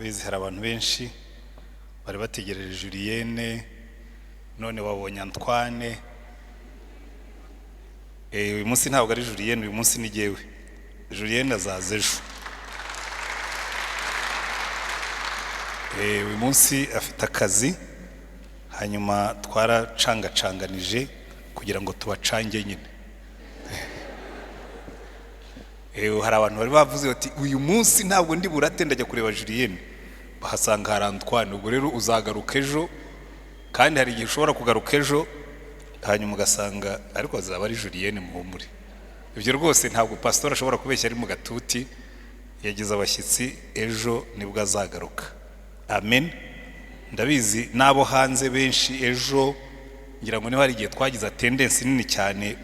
Bizi hari abantu benshi bari bategereje Julienne none wabonye Antoine. Uyu munsi ntabwo ari Julienne, uyu munsi ni jewe. Julienne azaza ejo. Uyu munsi afite akazi, hanyuma twaracangacanganije kugira ngo tubacange nyine. Hari abantu bari bavuze bati uyu munsi ntabwo ndi burate ndajya kureba Julienne, bahasanga hari Antoine. Ubwo rero uzagaruka ejo, kandi hari igihe ushobora kugaruka ejo hanyuma ugasanga ariko azaba ari Julienne muhumure. Ibyo rwose ntabwo pastor ashobora kubeshya ari mu gatuti, yagize abashyitsi ejo nibwo azagaruka. Amen. Ndabizi nabo hanze benshi ejo ngira ngo niba hari igihe twagize attendance nini cyane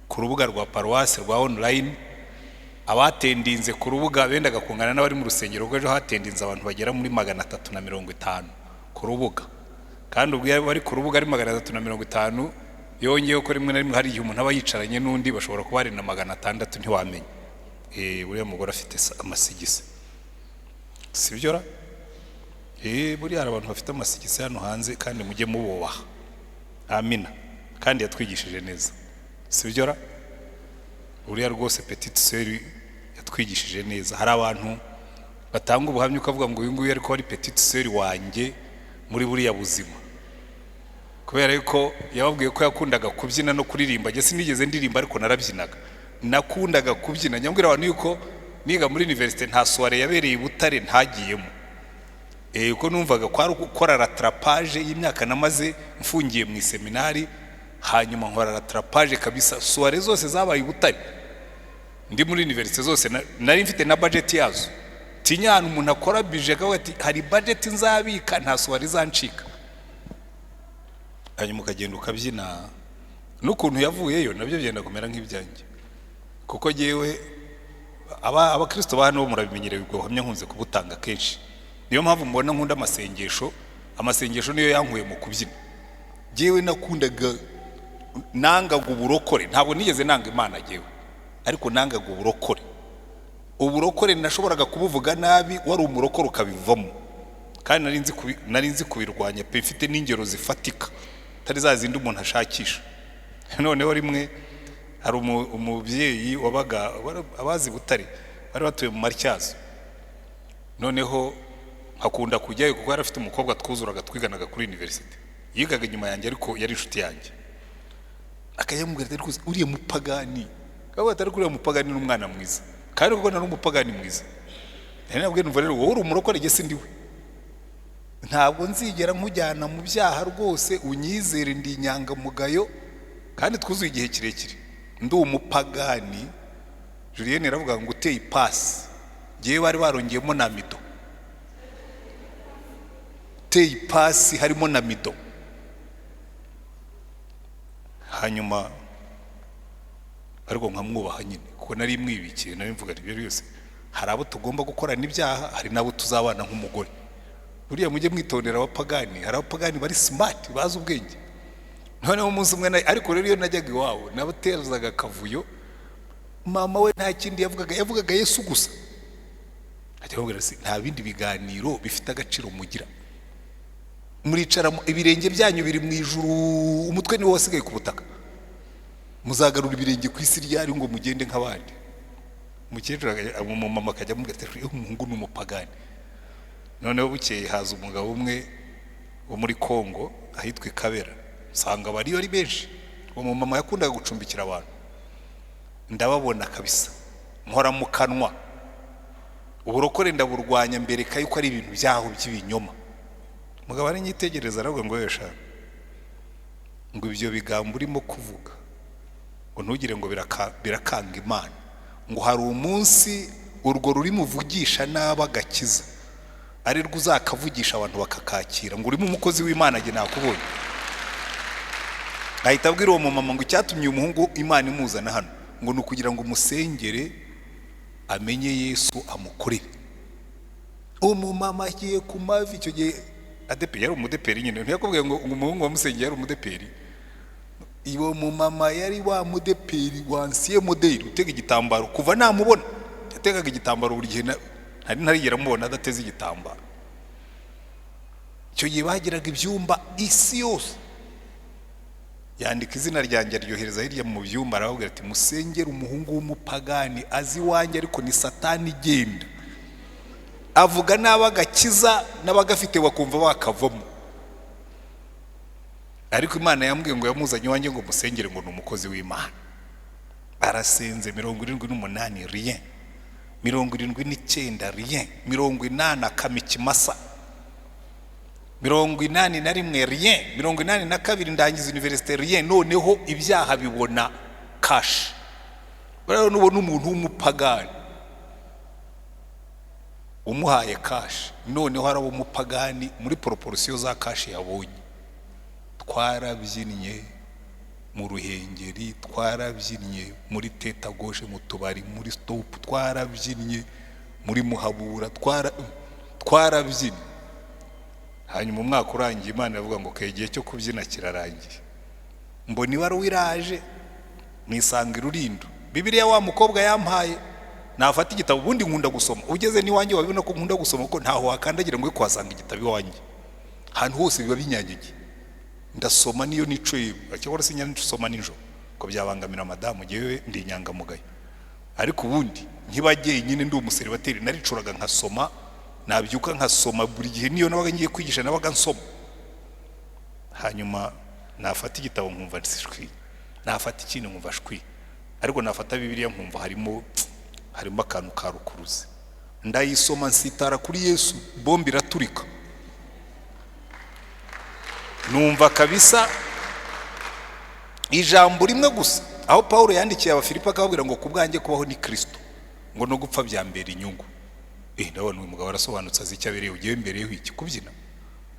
ku rubuga rwa paruwasi rwa online. Abatendinze ku rubuga bendaga kungana n'abari mu rusengero, ejo hatendinze abantu bagera muri 350 ku rubuga, kandi ubwo bari ku rubuga ari 350 yongeyeho ko rimwe na rimwe hari igihe umuntu aba yicaranye n'undi bashobora kuba ari na 600 ntiwamenye. Buriya mugore afite amasigisi, sibyo ra? Buriya hari abantu bafite amasigisi hano hanze, kandi mujye mububaha. Amina. Kandi yatwigishije neza, sibyo ra? Uriya rwose petite sœur yatwigishije neza. Hari abantu batanga ubuhamya ukavuga ngo uyu nguyu ariko ari petite sœur wanjye muri buriya buzima, kubera yuko yababwiye ko yakundaga kubyina no kuririmba. Njye sinigeze ndirimba ariko narabyinaga, nakundaga kubyina. Nyambwira abantu yuko niga muri université nta soirée yabereye Butare ntagiyemo, uko numvaga ko ari gukora rattrapage y'imyaka namaze mfungiye mu seminari, hanyuma nkora rattrapage kabisa. Soirée zose zabaye Butare ndi muri université zose, nari mfite na budget yazo. Tinyana umuntu akora budget akavuga ati hari budget nzabika, nta soirée zancika. Hanyuma ukagenda ukabyina, n'ukuntu yavuyeyo nabyo byenda kumera nk'ibyanjye, kuko jewe abakristo ba hano murabimenyereye ubwo buhamya nkunze kubutanga kenshi. Niyo mpamvu mbona nkunda amasengesho niyo yankuye mu kubyina. Jewe nakundaga nangaga uburokore, ntabwo nigeze nanga Imana jewe, ariko nangaga uburokore nashoboraga kubuvuga nabi, wari umurokore ukabivamo. Kandi nari nzi kubirwanya pe, mfite n'ingero zifatika tari zazindi umuntu ashakisha. Noneho rimwe hari umubyeyi wabaga abazi Butare bari batuye mu Matyazo, noneho hakunda kujyayo kuko yari afite umukobwa twuzuraga twiganaga kuri university, yigaga nyuma yanjye ariko yari inshuti yanjye. Akayamubwira ati rwose uriye mupagani, kavuga ati uriye mupagani n'umwana mwiza, kandi kuko nari umupagani mwiza. Nabwiye numva rero wowe uri umurokore jye sindiwe, ntabwo nzigera nkujyana mu byaha rwose, unyizere ndi inyangamugayo kandi twuzuye igihe kirekire, ndi umupagani. Julienne aravuga ngo uteye ipasi, jewe bari barongeyemo na mido, uteye ipasi harimo na mido. Hanyuma ariko nkamwubaha nyine kuko nari mwibikiye, nari mvuga ibyo byose hari abo tugomba gukorana ibyaha, hari nabo tuzabana nk'umugore. Buriya mujye mwitondera abapagani, hari abapagani bari smart bazi ubwenge. Noneho umunsi umwe ariko rero iyo najyaga iwabo nabatezaga akavuyo, mama we nta kindi yavugaga Yesu gusa. Ajya si nta bindi biganiro bifite agaciro mugira, muricara ibirenge byanyu biri mu ijuru, umutwe ni wose wasigaye ku butaka. Muzagarura ibirenge ku isi ryari ngo mugende nk'abandi. Umukecuru umumama akajya amubwira ati umuhungu ni umupagani. Noneho bukeye haza umugabo umwe wo muri Kongo ahitwa Kabera, usanga bari ari benshi. Uwo mumama yakundaga gucumbikira abantu, ndababona kabisa, nkora mu kanwa. Uburokore ndaburwanya mbere kayuko ari ibintu byaho by'ibinyoma. Mugabo ari nyitegereza aravuga ngo yesha, ngo ibyo bigambo urimo kuvuga ngo ntugire ngo birakanga Imana, ngo hari umunsi urwo ruri muvugisha n'abagakiza ari rwo uzakavugisha abantu bakakakira, ngo urimo umukozi w'Imana nge nakubonye. Ahita abwira uwo mumama ngo icyatumye umuhungu Imana imuzana hano ngo nukugira ngo musengere amenye Yesu amukorere. Uwo mumama agiye ku mavi, icyo gihe adeperi yari umudeperi nyine, ntiyakubwiye ngo umuhungu wamusengeye yari umudeperi. Iwo mumama yari wa mudeperi wansiye modeli, utega igitambaro kuva namubona yategaga igitambaro buri gihe ntarigera mubona adateze igitambaro. Icyo gihe bagiraga ibyumba isi yose, yandika izina ryanjye aryohereza hirya mu byumba, aravuga ati musengere umuhungu w'umupagani azi iwanjye ariko ni satani igenda, avuga n'abagakiza n'abagafite bakumva bakavamo. Ariko Imana yambwiye ngo yamuzanye iwanjye ngo musengere ngo ni umukozi w'Imana. Arasenze 78 rien, 79 rien, 80 akamikimasa, 81 rien, 82 ndangiza université rien. Noneho ibyaha bibona cash. Rero nubona umuntu w'umupagani umuhaye cash, noneho harabo umupagani muri proportion za cash yabonye. Twarabyinnye mu Ruhengeri, twarabyinnye muri Teta Gauche, mu tubari, muri Stop, twarabyinnye muri Muhabura, twarabyinnye. Hanyuma umwaka urangiye Imana yavuga ngo kagiye cyo kubyina kirarangiye. Mboni wari wiraje nisanga Rurindo. Bibiliya wa mukobwa yampaye, nafata igitabo ubundi nkunda gusoma. Ugeze ni wanjye wabibona ko nkunda gusoma, ko ntaho wakandagira ngo kwasanga igitabo iwanjye. Ahantu hose biba binyanyagiye. Ndasoma niyo nicuye, cyangwa se nyandusoma ninjo ko byabangamira madamu ngewe ndi inyangamugayo. Ariko ubundi nkibageye nyine ndi umuseribateri, naricuraga nkasoma, nabyuka nkasoma buri gihe, niyo nabaga ngiye kwigisha nabaga nsoma. Hanyuma nafata igitabo nkumva nsishwi, nafata ikintu nkumva shwi, ariko nafata Bibiliya nkumva harimo akantu karukuruze. Ndayisoma nsitara kuri Yesu, bombi iraturika. Numva kabisa ijambo rimwe gusa, aho Paulo yandikiye Abafilipi akababwira ngo kubwanjye kubaho ni Kristo, ngo no gupfa byambera inyungu. Ndabona uyu mugabo arasobanutse azi icyo abereye, ugiye imbere y'iki kubyina.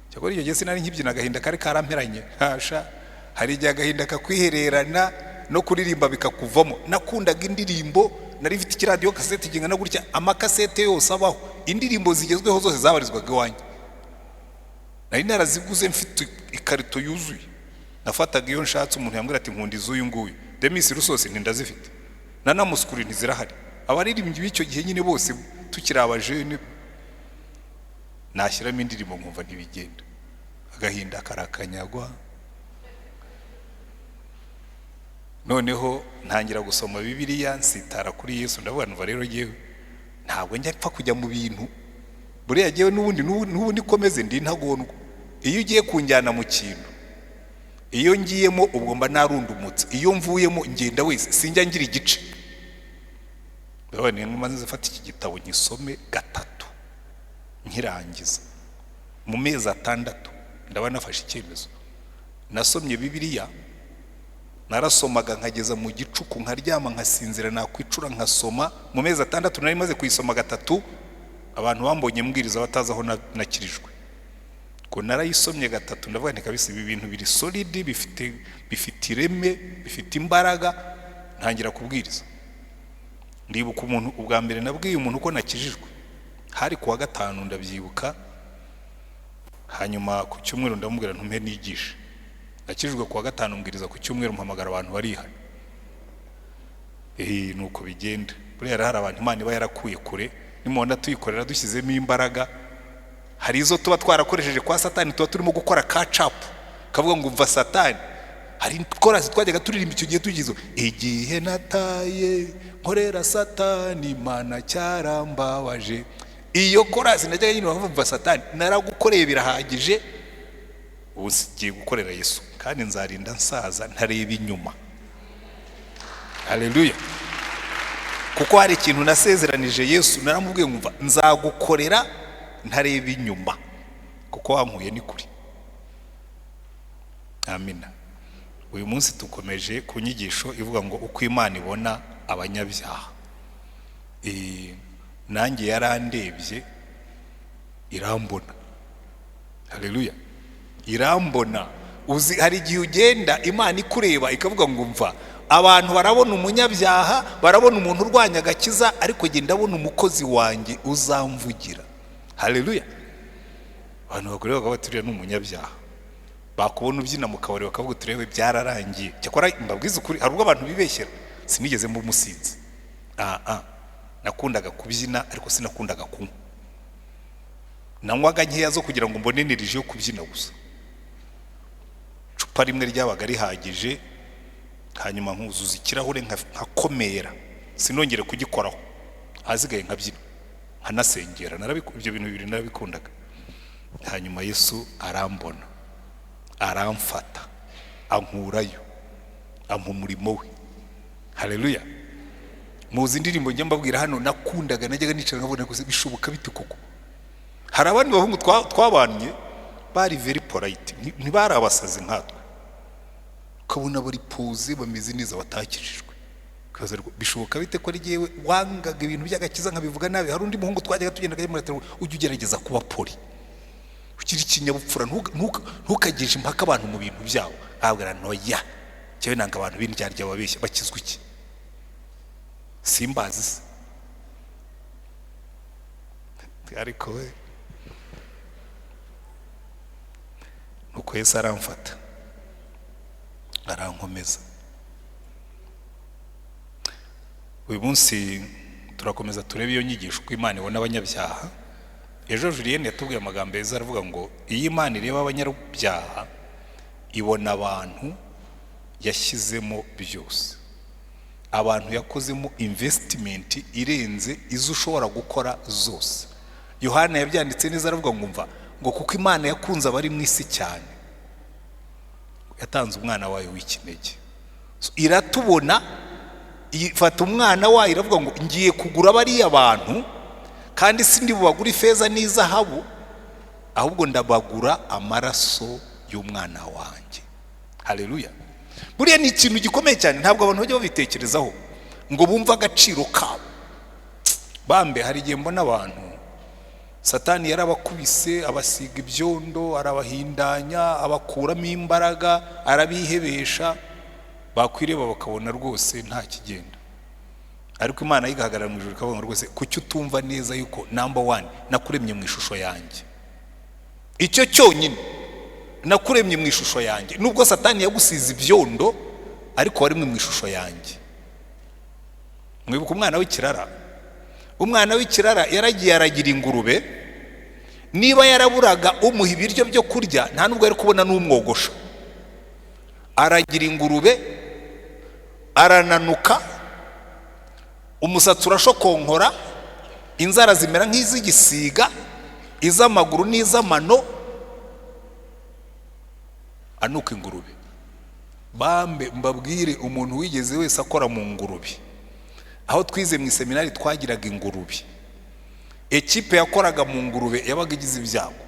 Cyakora iyo gihe sinari nkibyina, agahinda kari karamperanye. Hasha, hari igihe agahinda kakwihererana no kuririmba bikakuvamo. Nakundaga indirimbo, nari mfite ikiradiyo kasete kingana gutya, amakasete yose abaho, indirimbo zigezweho zose zabarizwaga iwanjye. Nari naraziguze mfite ikarito yuzuye. Nafataga iyo nshatse umuntu yambwira ati nkunda izuyu nguyu, Demisi Rusose ndazifite, nanamuskuri ntizirahari. Abaririmbyi b'icyo gihe nyine bose tukiri abajene, nashyiramo indirimbo nkumva ntibigenda, agahinda karakanyagwa. Noneho ntangira gusoma Bibiliya, nsitara kuri Yesu, ndavuga numva rero yewe ntabwo njya pfa kujya mu bintu buriya yewe n'ubundi komeze ndi ntagondwa. Iyo ugiye kunjyana mu kintu, iyo ngiyemo ubwo mba narundumutse, iyo mvuyemo ngenda wese sinjya ngira igice. Ndabona maze zafata iki gitabo nyisome gatatu nkirangiza mu mezi 6. Ndabona nafashe icyemezo. Nasomye Bibiliya, narasomaga nkageza mu gicuku, nkaryama nkasinzira, nakwicura nkasoma. Mu mezi 6 nari maze kuyisoma gatatu. Abantu bambonye mbwiriza batazaho nakirijwe ko narayisomye gatatu. Ndavuga nti kabisa ibi bintu biri solid, bifite ireme, bifite imbaraga. Ntangira kubwiriza. Ndibuka umuntu ubwa mbere nabwiye umuntu ko nakijijwe, hari kuwa 5 ndabyibuka. Hanyuma ku cyumweru ndamubwira ntumpe nigisha. Nakijijwe kuwa 5 mbwiriza, ku cyumweru mpamagara abantu barihana. Nuko bigenda. Buriya hari abantu Imana iba yarakuye kure, nimubona tuyikorera dushyizemo imbaraga. Hari izo tuba twarakoresheje kwa Satani, tuba turimo gukora catch up, kavuga ngo umva Satani. Hari korasi twajyaga turirimba icyo gihe tugizo, igihe nataye nkorera Satani Imana cyarambabaje. Iyo korasi najyaga nyine bumva Satani, naragukoreye birahagije, ubu ngiye gukorera Yesu kandi nzarinda nsaza ntareba inyuma. Haleluya. Kuko hari ikintu nasezeranije Yesu, naramubwiye ngumva nzagukorera ntareba inyuma, kuko wankuye ni kuri. Amina. Uyu munsi tukomeje ku nyigisho ivuga ngo uko Imana ibona abanyabyaha. Nanjye yarandebye irambona. Haleluya. Irambona. Uzi hari igihe ugenda Imana ikureba ikavuga ngo umva, abantu barabona umunyabyaha, barabona umuntu urwanya agakiza, ariko genda ndabona umukozi wanjye uzamvugira. Haleluya. Abantu bakureba bakabaturiye n'umunyabyaha, bakubona ubyina mu kabari bakavuga turebe byararangiye. Cyakora mbabwiza ukuri, hari ubwo abantu bibeshyera, sinigeze mu musinzi. nakundaga kubyina ariko sinakundaga kunywa, nanywaga nkeya zo kugira ngo mbone energy yo kubyina gusa. Icupa rimwe ryabaga rihagije, hanyuma nkuzuza ikirahure nkakomera, sinongere kugikoraho, hazigaye nkabyina nkanasengera. Ibyo bintu bibiri narabikundaga. Hanyuma Yesu arambona, aramfata, ankurayo, ampa umurimo we. Haleluya. Muzi indirimbo njya mbabwira hano nakundaga, najyaga nicara nkabona ko bishoboka bite koko. Hari abandi bahungu twabanye bari very polite, ntibari abasazi nkatwe, ukabona bari pose bameze neza batakijijwe. Kaza bishoboka bite ko ari jewe wangaga ibintu by'agakiza nkabivuga nabi. Hari undi muhungu twajyaga tugenda kajya muri ujye ugerageza kuba poli, ukiri ikinyabupfura, ntukagishe impaka abantu mu bintu byabo. Abwira noya cyewe nanga abantu b'indyarya babeshya bakizwe iki simbazi. Ariko we nuko Yesu aramfata, arankomeza. Uyu munsi turakomeza turebe iyo nyigisho ko Imana ibona abanyabyaha. Ejo Julienne yatubwiye amagambo meza aravuga ngo iyi Imana ireba abanyabyaha ibona abantu yashyizemo byose, abantu yakozemo investment irenze izo ushobora gukora zose. Yohana yabyanditse neza aravuga ngo umva ngo kuko Imana yakunze abari mu isi cyane yatanze umwana wayo w'ikinege. Iratubona, ifata umwana wayo iravuga ngo ngiye kugura bariya abantu, kandi sindi bubagura ifeza n'izahabu, ahubwo ndabagura amaraso y'umwana wanjye. Haleluya. Buriya ni ikintu gikomeye cyane, ntabwo abantu bajya babitekerezaho ngo bumva agaciro kabo. Bambe hari igihe mbona abantu Satani yarabakubise, abasiga ibyondo, arabahindanya, abakuramo imbaraga, arabihebesha, bakwireba bakabona rwose nta kigenda. Ariko Imana yigahagarara mu ijuru ikavuga rwose kuki utumva neza yuko number 1 nakuremye mu ishusho yanjye. Icyo cyonyine, nakuremye mu ishusho yanjye. Nubwo Satani yagusize ibyondo ariko wari mu ishusho yanjye. Mwibuka umwana w'ikirara? Umwana w'ikirara yaragiye aragira ingurube, niba yaraburaga umuha ibiryo byo kurya nta nubwo ari kubona n'umwogosha. Aragira ingurube, arananuka, umusatsi urashokonkora, inzara zimera nk'iz'igisiga, iz'amaguru n'iz'amano, anuka ingurube. Bambe mbabwire umuntu wigeze wese akora mu ngurube. Aho twize mu seminari twagiraga ingurube, ekipe yakoraga mu ngurube yabaga igize ibyago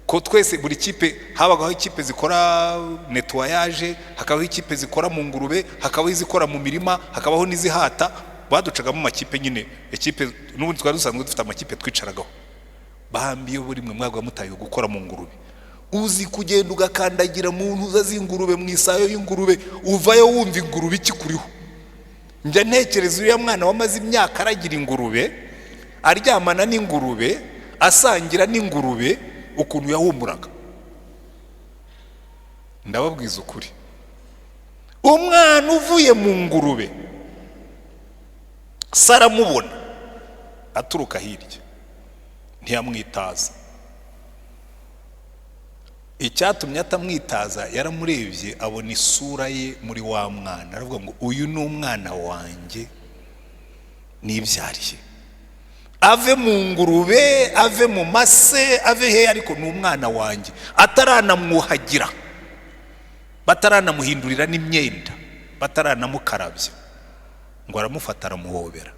ko twese buri kipe habagaho ikipe zikora nettoyage, hakabaho ikipe zikora mu ngurube, hakabaho izikora mu mirima, hakabaho n'izihata. Baducagamo amakipe nyine, ekipe n'ubundi twari dusanzwe dufite amakipe twicaragaho. Bambiye buri mwe mwagwa mutaye gukora mu ngurube, uzi kugenda ugakandagira mu ntuza z'ingurube, mu isayo y'ingurube, uvayo wumva ingurube ikikuriho. Njya ntekereza uriya mwana wamaze imyaka aragira ingurube, aryamana n'ingurube, asangira n'ingurube, ukuntu yahumuraga. Ndababwiza ukuri, umwana uvuye mu ngurube saramubona aturuka hirya, ntiyamwitaza. Icyatumye atamwitaza, yaramurebye abona isura ye muri wa mwana, aravuga ngo uyu ni umwana wanjye nibyariye. Ave mu ngurube, ave mu mase, ave he, ariko ni umwana wanjye. Ataranamwuhagira, bataranamuhindurira n'imyenda, bataranamukarabya, ngo aramufata aramuhobera.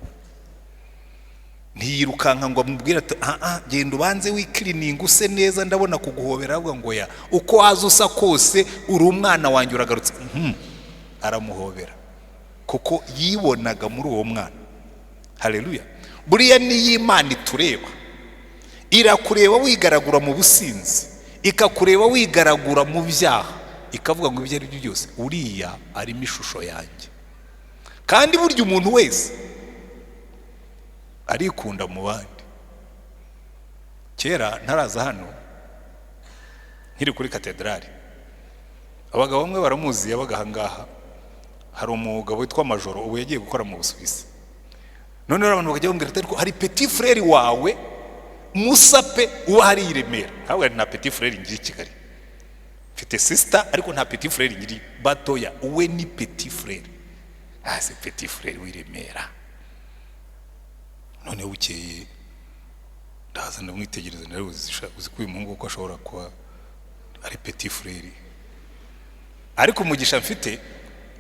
Ntiyirukanka ngo amubwire ati genda ubanze wikirininga use neza ndabona kuguhobera. Ahubwo ngo ya uko waza usa kose uri umwana wanjye uragarutse. Aramuhobera kuko yibonaga muri uwo mwana. Haleluya. Buriya ni Imana itureba, irakureba wigaragura mu businzi, ikakureba wigaragura mu byaha, ikavuga ngo ibyo ari byo byose uriya arimo ishusho yanjye. Kandi burya umuntu wese arikunda mu bandi. Kera ntaraza hano nkiri kuri katedrali, abagabo bamwe baramuzi yabaga ahangaha. Hari umugabo witwa Majoro, ubu yagiye gukora mu Busuwisi. none abantu bakajya bambwira ati hari petit frère wawe musape uba hari i Remera. Ntabwo nta petit frère ngiri i Kigali, mfite sister ariko nta petit frère ngiri batoya, uwe ni petit frère. Se petit frère w'i Remera. None bukeye ndaza ndamwitegereza, nawe uzi ko uyu muhungu ko ashobora kuba ari petit frère, ariko umugisha mfite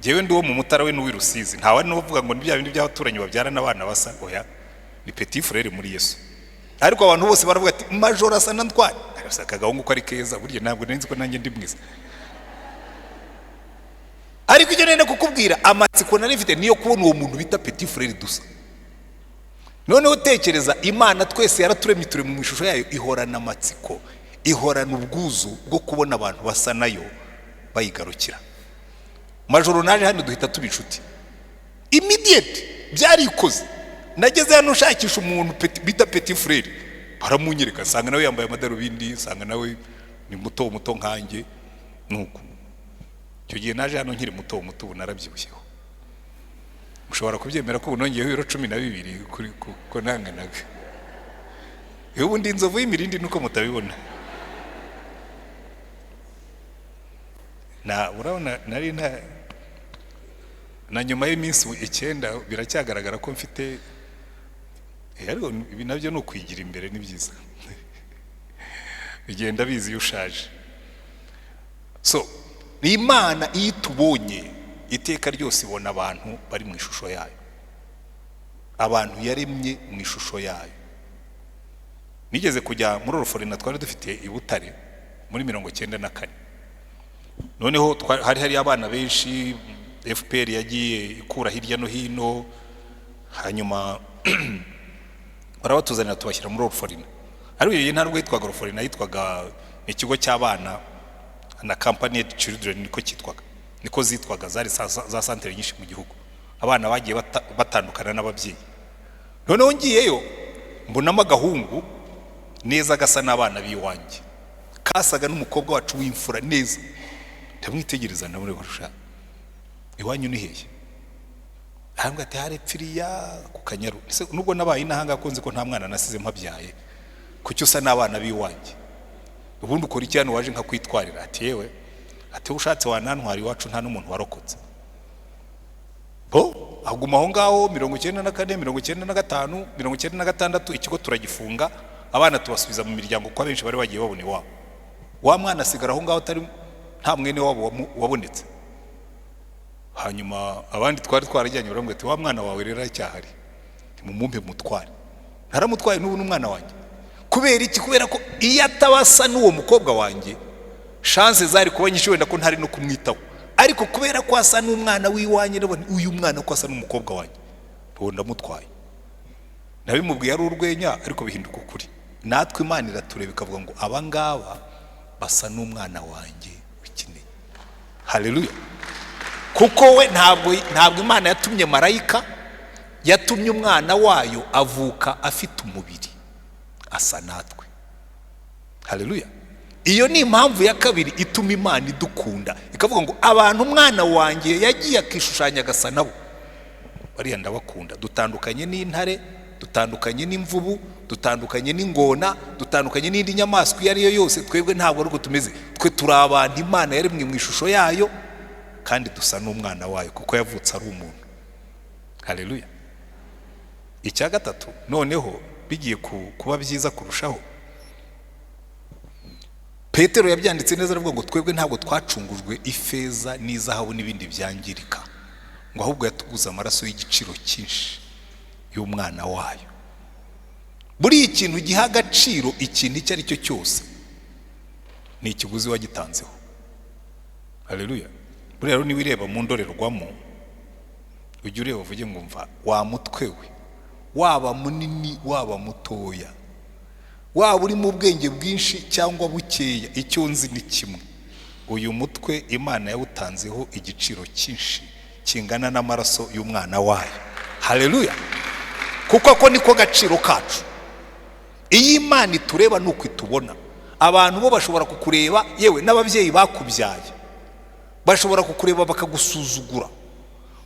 jewe ndi wo mu Mutara we n'uwi Rusizi, ntawe n'uvuga ngo nibya bindi by'abaturanyi babyara n'abana basa. Oya, ni petit frère muri Yesu. Ariko abantu bose baravuga ati Major asa na Antoine, arasaka gahungu ko ari keza, burya ntabwo nzi ko nanjye ndi mwiza. Ariko icyo nenda kukubwira, amatsiko nari mfite niyo kubona uwo muntu bita petit frère dusa. Noneho tekereza, Imana twese yaraturemye turi mu ishusho yayo, ihorana amatsiko, ihorana ubwuzu bwo kubona abantu basa nayo bayigarukira. Majoro naje hano duhita tuba inshuti immediate, byarikoze. Nageze hano nshakisha umuntu bita petit frère, baramunyereka, sanga nawe yambaye amadarubindi, sanga nawe ni muto nkanjye. Nuko icyo gihe naje hano nkiri muto ubu narabyibushyeho. Mushobora kubyemera ko unongeyeho ibiro 12 kuri ko nanganaga. Ubundi inzovu y'imirindi nuko mutabibona. Urabona nari na nyuma y'iminsi 9 biracyagaragara ko mfite, ariko ibi nabyo no kwigira imbere ni byiza. Bigenda bizi yushaje. So ni Imana itubonye iteka ryose ibona abantu bari mu ishusho yayo, abantu yaremye mu ishusho yayo. Nigeze kujya muri Orphelinat twari dufite i Butare muri 94. Noneho hari abana benshi FPR yagiye ikura hirya no hino, hanyuma barabatuzanira tubashyira muri Orphelinat. Ariko iyo ntabwo yitwaga Orphelinat, yitwaga ikigo cy'abana na Accompanied Children, niko cyitwaga, niko zitwaga, zari za santere nyinshi mu gihugu. Abana bagiye batandukana n'ababyeyi. Noneho ngiyeyo mbonamo agahungu neza gasa n'abana biwanjye, kasaga n'umukobwa wacu w'imfura neza. Ndamwitegereza ndamure barusha, iwanyu ni hehe? Ahambwa ati harepfiriya ku Kanyaru. Nubwo nabaye inahanga kunze ko nta mwana nasize mpabyaye, kucyo usa n'abana biwanjye. Ubundi ukora iki hano waje nka kwitwarira? Ati yewe, ati ushatse wanantwari iwacu nta n'umuntu warokotse. Aguma aho ngaho 94, 95, 96 ikigo turagifunga, abana tubasubiza mu miryango kwa benshi bari bagiye babone wabo. Wa mwana asigara aho ngaho atari nta mwene wabo wabonetse. Hanyuma abandi twari twarajyanye baramwe ati wa mwana wawe rero aracyahari, mumumpe mutware. Naramutwaye n'ubu n'umwana wanjye. Kubera iki? Kubera ko iyo atabasa n'uwo mukobwa wanjye, chance zari kuba nyinshi wenda ko ntari no kumwitaho. Ariko kubera ko asa n'umwana w'iwanye, nabone uyu mwana ko asa n'umukobwa wanjye, ndamutwaye. Nabimubwiye ari urwenya, ariko bihinduka ukuri. Natwe Imana iratureba ikavuga ngo aba ngaba basa n'umwana wanjye w'ikinege. Haleluya. Kuko we ntabwo Imana yatumye marayika, yatumye umwana wayo avuka afite umubiri asa natwe. Haleluya. Iyo ni impamvu ya kabiri ituma Imana idukunda, ikavuga ngo abantu umwana wanjye yagiye akishushanya gasa nabo, bariya ndabakunda. Dutandukanye n'intare, dutandukanye n'imvubu, dutandukanye n'ingona, dutandukanye n'indi nyamaswa iyo ariyo yose. Twebwe ntabwo ari uko tumeze. Twe turi abantu Imana yaremwe mu ishusho yayo, kandi dusa n'umwana wayo kuko yavutse ari umuntu. Haleluya. Icya gatatu, noneho bigiye kuba byiza kurushaho, Petero yabyanditse neza aravuga ngo twebwe ntabwo twacungujwe ifeza n'izahabu n'ibindi byangirika, ngo ahubwo yatuguze amaraso y'igiciro cyinshi y'umwana wayo. Buri ikintu giha agaciro ikintu icyo ari cyo cyose ni ikiguzi wagitanzeho. Haleluya. Buri rero niwe ireba mu ndorerwamo, ujye ureba uvuge ngo mva wa mutwe we, waba munini waba mutoya, waba uri mu bwenge bwinshi cyangwa bukeya, icyo nzi ni kimwe: uyu mutwe Imana yawutanzeho igiciro cyinshi kingana n'amaraso y'umwana wayo. Haleluya. Kuko ako niko gaciro kacu. Iyi Imana itureba nuko itubona. Abantu bo bashobora kukureba, yewe n'ababyeyi bakubyaye bashobora kukureba bakagusuzugura,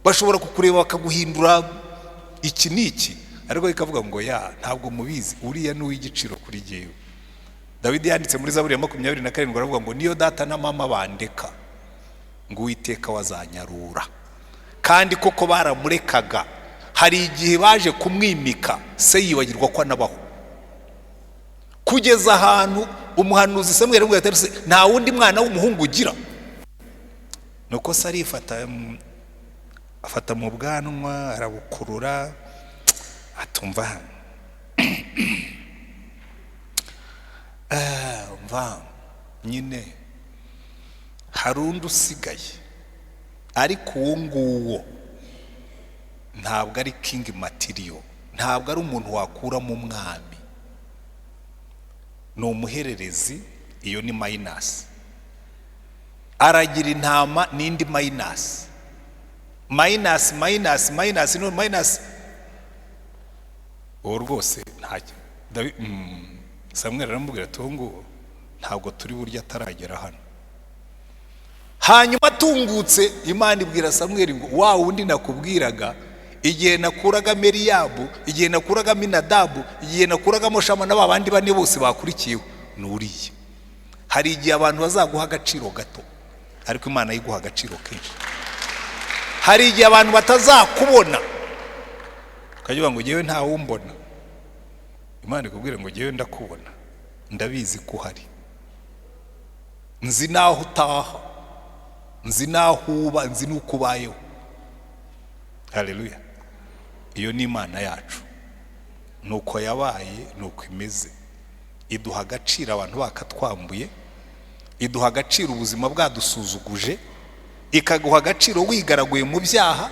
bashobora kukureba bakaguhindura iki niki, ariko ikavuga ngo ya ntabwo mubizi uriya ni uw'igiciro kuri jyewe. Dawidi yanditse muri Zaburi ya 27 aravuga ngo niyo data na mama bandeka ngo Uwiteka wazanyarura. Kandi koko baramurekaga, hari igihe baje kumwimika se yibagirwa ko anabaho, kugeza ahantu umuhanuzi Samweli ngo yateruse nta wundi mwana w'umuhungu ugira. Nuko se arifata afata mu bwanwa arabukurura atumva mva nyine hari undi usigaye, ariko uwo nguwo ntabwo ari king material, ntabwo ari umuntu wakura mu mwami, ni umuhererezi. Iyo ni minus. Aragira intama n'indi minus no minus. Uwo rwose ntacyo Samweli aramubwira ati ngo ntabwo turi burya ataragera hano. Hanyuma atungutse Imana ibwira Samweli ngo wa wundi nakubwiraga igihe nakuraga Meriyabu, igihe nakuraga Minadabu, igihe nakuragamo Shama n'abandi bane bose bakurikiyeho nuriye. Hari igihe abantu bazaguha agaciro gato, ariko Imana yiguha agaciro kenshi. Hari igihe abantu batazakubona ukagira ngo ngewe nta wumbona, Imana ikubwira ngo ngewe ndakubona, ndabizi ko uhari, nzi naho utaha, nzi naho uba, nzi nuko ubayeho. Haleluya. Iyo ni Imana yacu, nuko yabaye nuko imeze. Iduha agaciro abantu bakatwambuye, iduha agaciro ubuzima bwadusuzuguje, ikaguha agaciro wigaraguye mu byaha,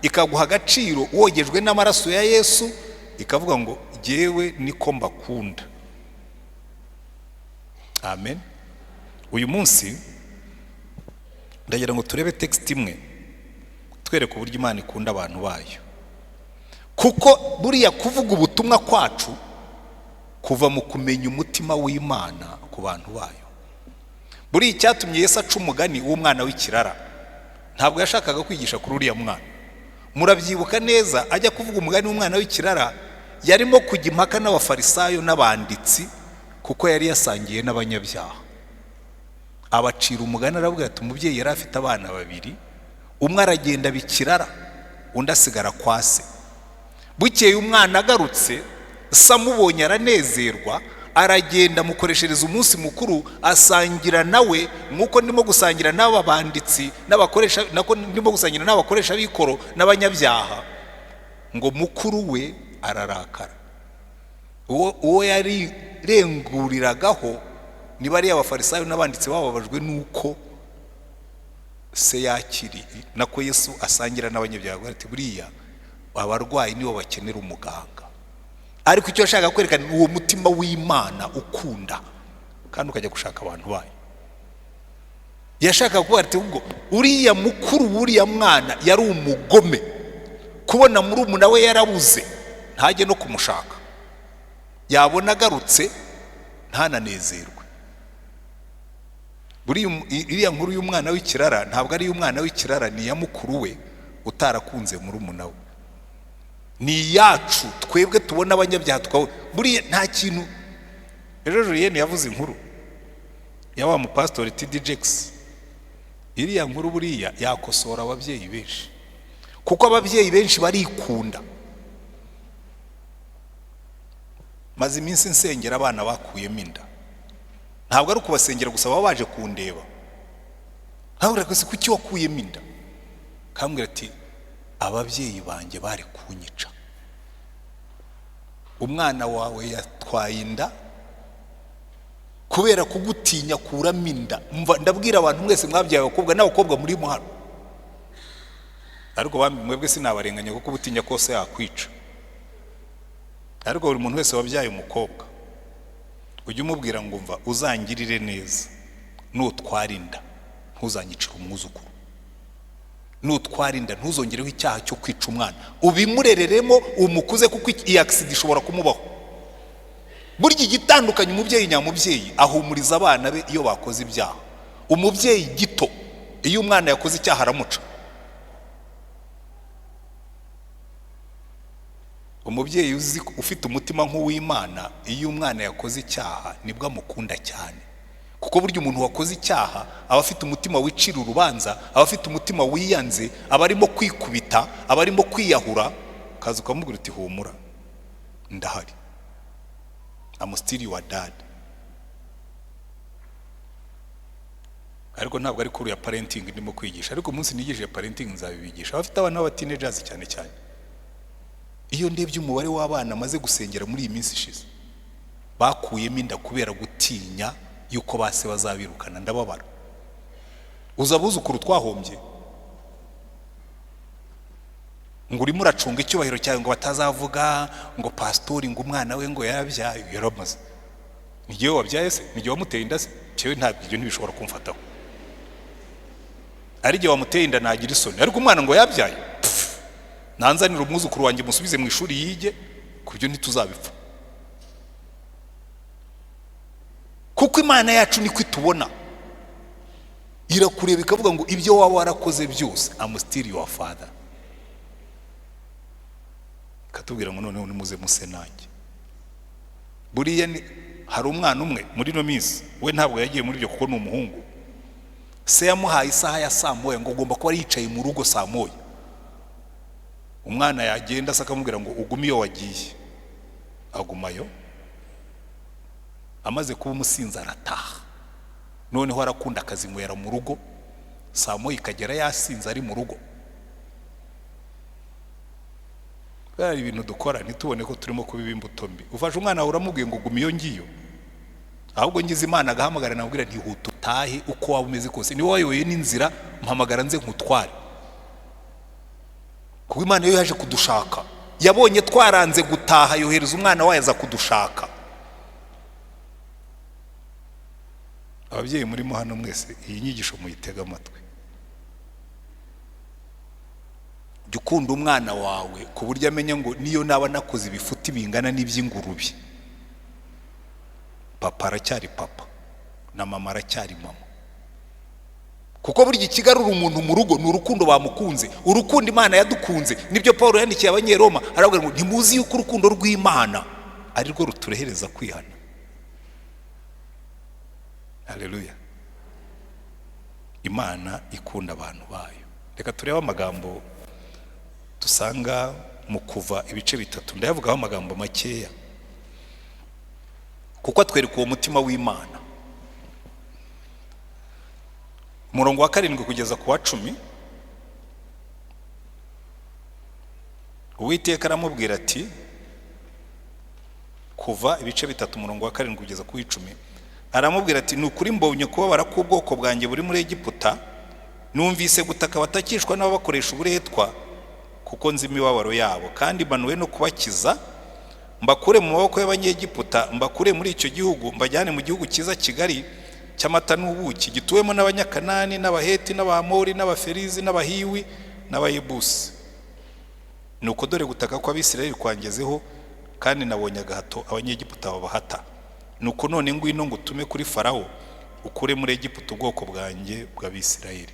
ikaguha agaciro wogejwe n'amaraso ya Yesu, ikavuga ngo jyewe niko mbakunda. Amen. Uyu munsi ndagira ngo turebe text imwe twereke uburyo Imana ikunda abantu bayo, kuko buriya kuvuga ubutumwa kwacu kuva mu kumenya umutima w'Imana ku bantu bayo. Buriya icyatumye Yesu aca umugani w'umwana w'ikirara, ntabwo yashakaga kwigisha kuri uriya mwana. Murabyibuka neza, ajya kuvuga umugani w'umwana w'ikirara yarimo kujya impaka n'abafarisayo n'abanditsi, kuko yari yasangiye n'abanyabyaha. Abacira umugani aravuga ati umubyeyi yari afite abana babiri, umwe aragenda bikirara, undi asigara kwa se. Bukeye umwana agarutse, se amubonye aranezerwa, aragenda mukoreshereza umunsi mukuru, asangira nawe nkuko ndimo gusangira n'aba banditsi n'abakoresha, nako ndimo gusangira n'abakoresha b'ikoro n'abanyabyaha. Ngo mukuru we ararakara. Uwo yari renguriragaho niba ari abafarisayo n'abanditsi bababajwe nuko se yakiri, nako Yesu asangira n'abanyabyaha ati buriya abarwayi nibo bakenera umuganga. Ariko icyo ashaka kwerekana uwo mutima w'Imana ukunda kandi ukajya gushaka abantu bayo. Yashaka kuvuga ati ubwo uriya mukuru w'uriya mwana yari umugome, kubona muri umuna we yarabuze ntajye no kumushaka, yabona agarutse ntananezerwe. Iriya nkuru y'umwana w'ikirara ntabwo ari y'umwana w'ikirara, ni ya mukuru we utarakunze muri umuna we, ni yacu twebwe tubona abanyabyaha tukabona. Buriya nta kintu. Ejo Julienne yavuze inkuru ya wa mupastori TD Jakes. Iriya nkuru buriya yakosora ababyeyi benshi, kuko ababyeyi benshi barikunda. Maze iminsi nsengera abana bakuyemo inda, ntabwo ari ukubasengera gusa, baba baje kundeba. Ntabwo rwose kuki wakuyemo inda? Kambwira ati ababyeyi banjye bari kunyica. Umwana wawe yatwaye inda kubera kugutinya kuramo inda. Ndabwira abantu mwese mwabyaye abakobwa n'abakobwa muri mu hano, ariko bambi mwebwe sinabarenganya kuko ubutinya kose yakwica. Ariko buri muntu wese wabyaye umukobwa ujye umubwira ngo mva uzangirire neza, nutwara inda ntuzanyicira umwuzukuru, nutwara inda ntuzongereho icyaha cyo kwica umwana, ubimurereremo umukuze, kuko iyi accident ishobora kumubaho. Burya igitandukanye umubyeyi nyamubyeyi ahumuriza abana be iyo bakoze ibyaha. Umubyeyi gito iyo umwana yakoze icyaha aramuca. umubyeyi ufite umutima nk'uw'Imana iyo umwana yakoze icyaha nibwo amukunda cyane, kuko burya umuntu wakoze icyaha aba afite umutima wicira urubanza, aba afite umutima wiyanze, aba arimo kwikubita, aba arimo kwiyahura, kaza ukamubwira uti humura ndahari, I'm still your dad. Ariko ntabwo ari kuri ya parenting ndimo kwigisha, ariko umunsi nigishije parenting nzabibigisha abafite abana b'abateenagers cyane cyane. Iyo ndebye umubare w'abana maze gusengera muri iyi minsi ishize bakuyemo inda kubera gutinya yuko base bazabirukana, ndababara. Uzabuzukuru twahombye ngo urimo uracunga icyubahiro cyawe ngo batazavuga ngo pastori ngo umwana we ngo yarabyaye, yaramaze. Nigiye wabyaye se? Nigiye wamuteye inda se? Cyewe ntabwo ibyo ntibishobora kumfataho. Ari gihe wamuteye inda nagira isoni, ariko umwana ngo yabyaye nanzanira umwuzukuru wanjye musubize mu ishuri yige, kubyo ntituzabipfa. Kuko Imana yacu niko itubona, irakureba ikavuga ngo ibyo waba warakoze byose I'm still your father. Katubwira ngo noneho nimuze muse nanjye. Buriya hari umwana umwe muri no minsi, we ntabwo yagiye muri byo kuko ni umuhungu. Se yamuhaye isaha ya saa moya ngo ugomba kuba yicaye mu rugo saa moya. Umwana yagenda akamubwira ngo ugume iyo wagiye, agumayo. Amaze kuba umusinzi arataha, noneho arakunda akazinywera mu rugo, saa moya ikagera yasinze ari mu rugo. Bari ibintu dukora ntitubone ko turimo kubiba imbuto mbi. Ufashe umwana uramubwiye ngo ugume iyo ngiyo, ahubwo ngize Imana agahamagara namubwira nti huta utahe uko waba umeze kose, ni wowe wayoboye n'inzira, mpamagara nze nkutware. Kuko Imana yo yaje kudushaka, yabonye twaranze gutaha yohereza umwana wayo aza kudushaka. Ababyeyi murimo hano mwese iyi nyigisho muyitega amatwi. Jya ukunda umwana wawe ku buryo amenya ngo niyo naba nakoze ibifuti bingana n'iby'ingurube, papa aracyari papa na mama aracyari mama. Kuko burya ikigarura umuntu mu rugo ni urukundo bamukunze, urukundo Imana yadukunze. Nibyo Paulo yandikiye Abanyeroma aravuga ngo ntimuzi yuko urukundo rw'Imana ari rwo ruturehereza kwihana. Haleluya. Imana ikunda abantu bayo. Reka turebe amagambo dusanga mu Kuva ibice 3, ndayavugaho amagambo makeya kuko atwereka uwo mutima w'Imana. Umurongo wa 7 kugeza ku wa 10, Uwiteka aramubwira ati, Kuva ibice 3 umurongo wa 7 kugeza ku 10, aramubwira ati nukuri mbonye kubabara k'ubwoko bwanjye buri muri Egiputa, numvise gutaka batakishwa n'abakoresha uburetwa, kuko nzi imibabaro yabo, kandi mbanuwe no kubakiza, mbakure mu maboko y'Abanyegiputa, mbakure muri icyo gihugu, mbajyane mu gihugu cyiza kigari cy'amata n'ubuki, gituwemo n'Abanyakanani n'Abaheti n'Abamori n'Abaferizi n'Abahiwi n'Abayebusi. Nuko dore gutaka kw'Abisirayeli kwangezeho, kandi nabonye agahato Abanyegiputa babahata. Nuko none ngwino ngutume kuri Farawo, ukure muri Egiputa ubwoko bwanjye bw'Abisirayeli.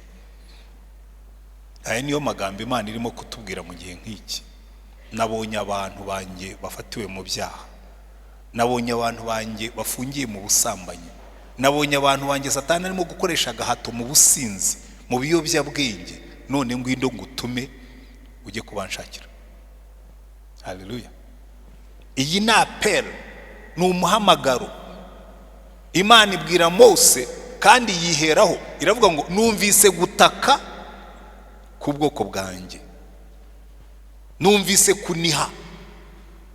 Aya niyo magambo Imana irimo kutubwira mu gihe nk'iki. Nabonye abantu banjye bafatiwe mu byaha, nabonye abantu banjye bafungiye mu busambanyi, nabonye abantu banjye Satani arimo gukoresha agahato mu businzi, mu biyobyabwenge. None ngwino ngutume ujye kubanshakira. Haleluya. Iyi ni apel, ni umuhamagaro Imana ibwira Mose, kandi yiheraho iravuga ngo numvise gutaka k'ubwoko bwanjye, numvise kuniha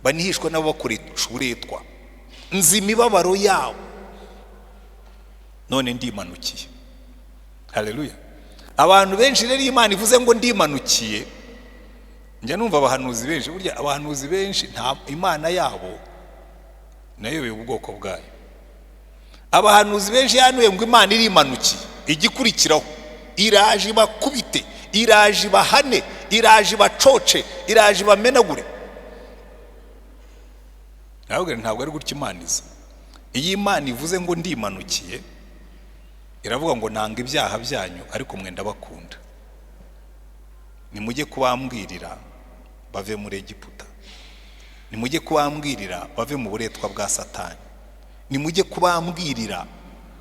banihishwa n'abakoresha uburetwa, nzi imibabaro yabo, none ndimanukiye. Haleluya. Abantu benshi rero Imana ivuze ngo ndimanukiye, njya numva abahanuzi benshi, burya abahanuzi benshi nta Imana yabo nayo ubwoko bwayo. Abahanuzi benshi yanuye ngo Imana irimanukiye, igikurikiraho iraje bakubite, iraje bahane, iraje bacoce, iraje bamenagure. Ntabwo ari gutya Imana iza. Iyi Imana ivuze ngo ndimanukiye, iravuga ngo nanga ibyaha byanyu, ariko mwe ndabakunda, nimujye kubambwirira bave muri Egiputa. nimujye kubambwirira bave mu buretwa bwa Satani, nimujye kubambwirira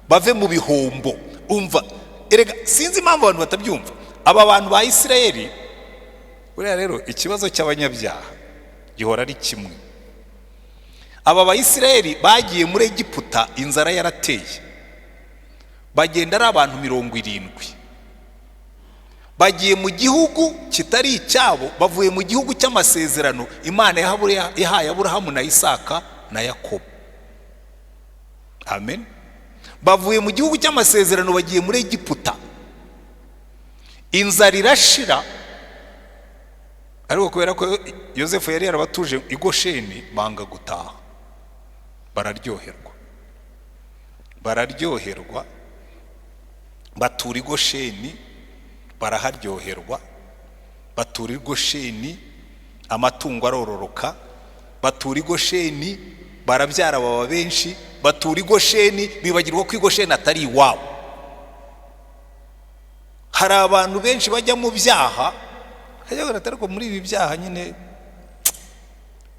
bave mu bihombo. Umva erega sinzi impamvu abantu batabyumva. Aba bantu ba Isirayeli buriya rero ikibazo cy'abanyabyaha gihora ari kimwe. Aba ba Isirayeli bagiye muri Egiputa, inzara yarateye, bagenda ari abantu 70. Bagiye mu gihugu kitari icyabo, bavuye mu gihugu cy'amasezerano Imana yahaye Aburahamu na Isaka na Yakobo. Amen. Bavuye mu gihugu cy'amasezerano bagiye muri Egiputa, inzara irashira. Ariko kubera ko Yosefu yari yarabatuje i Gosheni, banga gutaha, bararyoherwa batura i Gosheni, baraharyoherwa, batura i Gosheni, amatungo arororoka, batura i Gosheni, barabyara baba benshi, batura i Gosheni, bibagirwa ko i Gosheni atari iwabo. Hari abantu benshi bajya mu byaha, hajya ariko muri ibi byaha nyine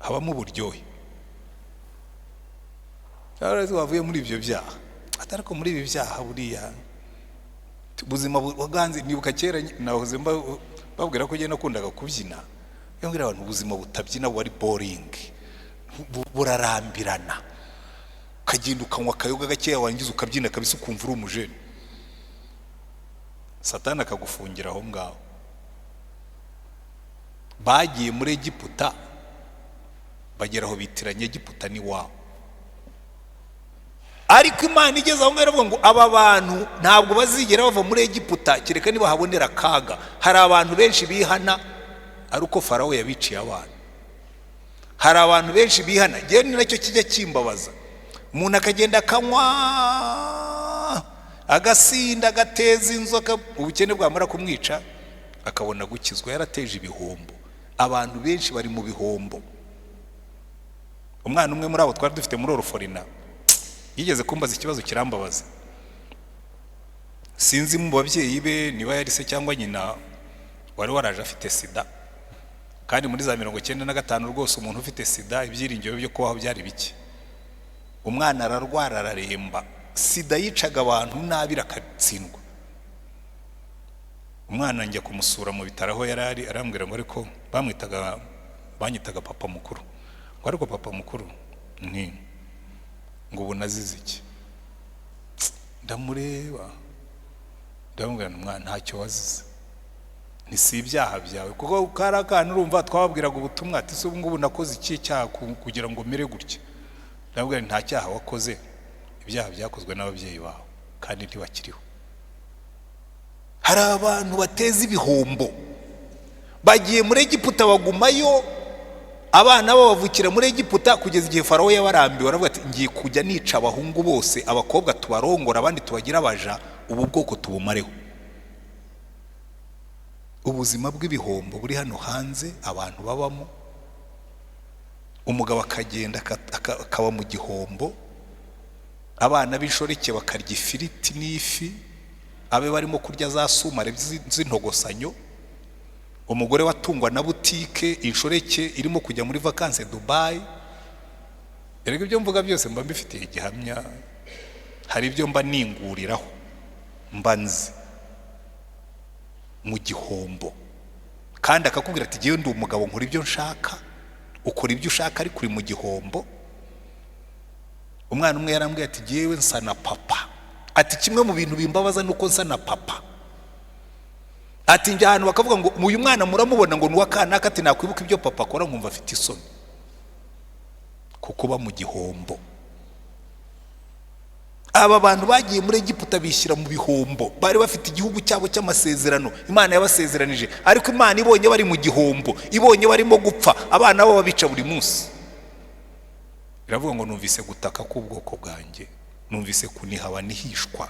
habamo uburyohe. Arazi wavuye muri ibyo byaha, atariko muri ibi byaha buriya ubuzima bwaganze. Nibuka kera nahoze babwira ko genda kundaga kubyina, yongera abantu ubuzima butabyina wari boring, burarambirana, ukagenda ukanywa akayoga gakeya wangiza ukabyina kabisa ukumva uri umujeni. Satani akagufungira aho ngaho. Bagiye muri Egiputa, bagera aho bitiranye Egiputa ni wabo. Ariko Imana igeze aho ngaho iravuga ngo aba bantu ntabwo bazigera bava muri Egiputa kereka niba habonera akaga. Hari abantu benshi bihana ari uko Farawo yabiciye abantu. Hari abantu benshi bihana, ngewe ni nacyo kijya kimbabaza. Umuntu akagenda akanywa, agasinda, agateza inzoka, ubukene bwamara kumwica akabona gukizwa, yarateje ibihombo. Abantu benshi bari mu bihombo. Umwana umwe muri abo twari dufite muri Oroforina yigeze kumbaza ikibazo kirambabaza. Sinzi mu babyeyi be niba yari se cyangwa nyina wari waraje afite sida, kandi muri za 95 rwose umuntu ufite sida ibyiringiro byo kubaho byari bike. Umwana ararwara araremba, sida yicaga abantu nabi rakatsindwa. Umwana njya kumusura mu bitaro aho yarari, arambwira ngo ariko banyitaga papa mukuru. Ngo ariko papa mukuru nti ngo ubu nazize iki? Ndamureba ndamubwira umwana ntacyo wazize, ni si ibyaha byawe, kuko karakana urumva twababwiraga ubutumwa ati se ubu nakoze iki cyaha kugira ngo mere gutya. Ndamubwira nta cyaha wakoze, ibyaha byakozwe n'ababyeyi bawe kandi ntibakiriho. Hari abantu bateza ibihombo, bagiye muri Egiputa bagumayo, abana bo bavukira muri Egiputa kugeza igihe Farawo yabarambiwe, aravuga ati ngiye kujya nica abahungu bose, abakobwa tubarongora abandi tubagira abaja, ubu bwoko tubumareho. Ubuzima bw'ibihombo buri hano hanze abantu babamo. Umugabo akagenda akaba mu gihombo, abana b'inshoreke bakarya ifiriti n'ifi, abe barimo kurya za sumare z'intogosanyo. Umugore watungwa na butike, inshoreke irimo kujya muri vacances Dubai. Erega ibyo mvuga byose mba mbifitiye igihamya, hari ibyo mba ninguriraho, mba nzi mu gihombo. Kandi akakubwira ati ngewe ndi umugabo nkora ibyo nshaka, ukora ibyo ushaka ariko uri mu gihombo. Umwana umwe yarambwiye ati ngewe nsa na papa, ati kimwe mu bintu bimbabaza nuko nsa na papa. Ati njya ahantu bakavuga ngo uyu mwana muramubona ngo nuwa kanaka, ati nakwibuka ibyo papa akora nkumva afite isoni, kuko ba mu gihombo. Aba bantu bagiye muri Egiputa bishyira mu bihombo, bari bafite igihugu cyabo cy'amasezerano Imana yabasezeranije, ariko Imana ibonye bari mu gihombo, ibonye barimo gupfa, abana babo babica buri munsi, iravuga ngo numvise gutaka k'ubwoko bwanjye, numvise kuniha banihishwa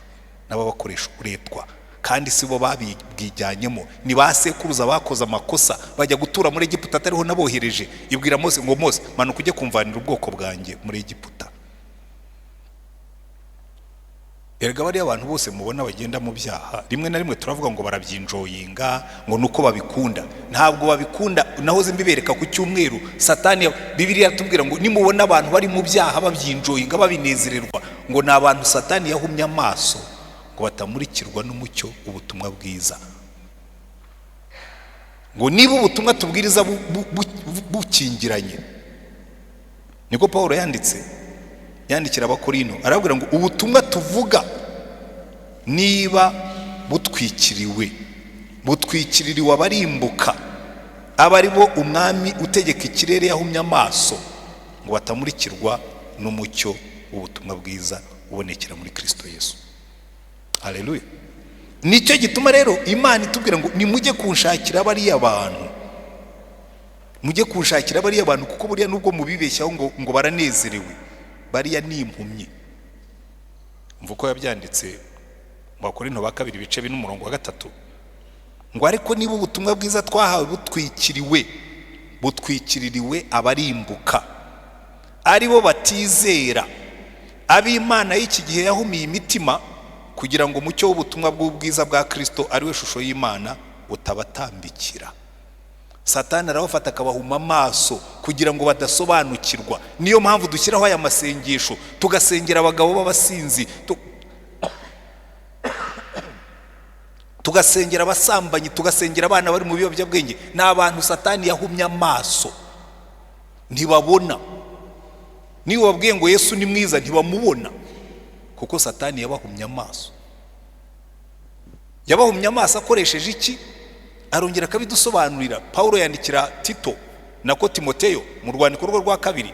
n'ababakoresha uburetwa, kandi sibo babijyanyemo, ni ba sekuruza bakoze amakosa bajya gutura muri Egiputa atariho nabohereje. Ibwira Mose ngo Mose manuka ujye kumvanira ubwoko bwanjye muri Egiputa. erega bari abantu bose mubona bagenda mu byaha rimwe na rimwe turavuga ngo barabyinjoyinga ngo nuko babikunda. Ntabwo babikunda. Nahoze mbibereka ku cyumweru Satani Bibiliya yatubwira ngo nimubona abantu bari mu byaha babyinjoyinga babinezererwa ngo ni abantu Satani yahumye amaso ngo batamurikirwa n'umucyo ubutumwa bwiza. Ngo niba ubutumwa tubwiriza bukingiranye, niko Paulo yandikira abakorino arabwira ngo ubutumwa tuvuga niba butwikiririwe abarimbuka abari bo umwami utegeka ikirere yahumye amaso ngo batamurikirwa n'umucyo w'ubutumwa bwiza ubonekera muri Kristo Yesu. Haleluya. Nicyo gituma rero Imana itubwira ngo nimujye kunshakira bariya abantu, mujye kunshakira bariya abantu, kuko buriya nubwo mubibeshyaho ngo baranezerewe, bariya ni impumyi. Mvuko yabyanditse mu Bakorinto ba 2 ibice 4:3 ngo ariko niba ubutumwa bwiza twahawe butwikiririwe abarimbuka ari bo batizera, ab'Imana y'iki gihe yahumiye imitima, kugira ngo umucyo w'ubutumwa bw'ubwiza bwa Kristo ari we shusho y'Imana utabatambikira. Satani arabafata akabahuma amaso kugira ngo badasobanukirwa. Niyo mpamvu dushyiraho aya masengesho, tugasengera abagabo b'abasinzi, tugasengera abasambanyi, tugasengera abana bari mu biyobyabwenge. Ni abantu Satani yahumye amaso, ntibabona. Niyo wabwiye ngo Yesu ni mwiza ntibamubona, kuko Satani yabahumye amaso. Yabahumye amaso akoresheje iki? Arongera akabidusobanurira. Paulo yandikira Tito nako Timoteyo mu rwandiko rwa 2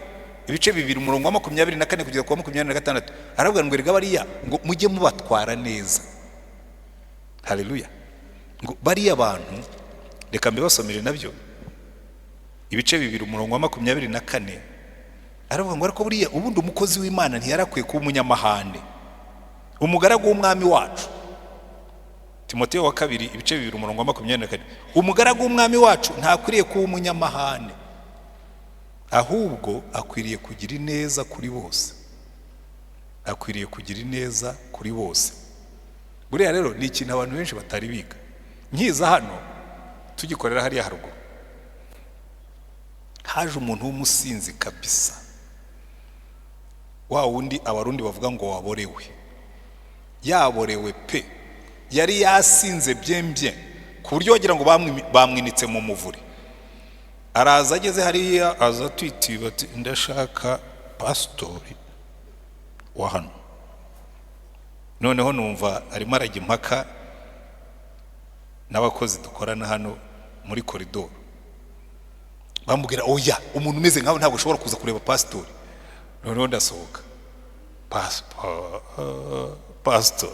ibice 2:24 kugeza ku 26 aravuga ngo erega bariya ngo mujye mubatwara neza. Haleluya. Ngo bariya abantu reka mbibasomere nabyo ibice 2:24 aravuga ngo ariko buriya ubundi umukozi w'Imana ntiyarakwiye kuba umunyamahane, umugaragu w'umwami wacu. Timoteyo wa 2 ibice 2:24 umugaragu w'umwami wacu ntakwiriye kuba umunyamahane, ahubwo akwiriye kugira ineza kuri bose. Akwiriye kugira ineza kuri bose. Buriya rero ni ikintu abantu benshi batari biga. Nkiza hano tugikorera hariya haruguru, haje umuntu w'umusinzi kabisa, wa wundi abarundi bavuga ngo waborewe. Yaborewe pe, yari yasinze byembye ku buryo wagira ngo bamwinitse mu muvure. Araza ageze hariya aza twitiba ati ndashaka pastori wa hano. Noneho numva arimo arajya impaka n'abakozi dukorana hano muri koridoro, bamubwira oya umuntu umeze nkawe ntabwo ushobora kuza kureba pastori. Noneho ndasohoka, pastor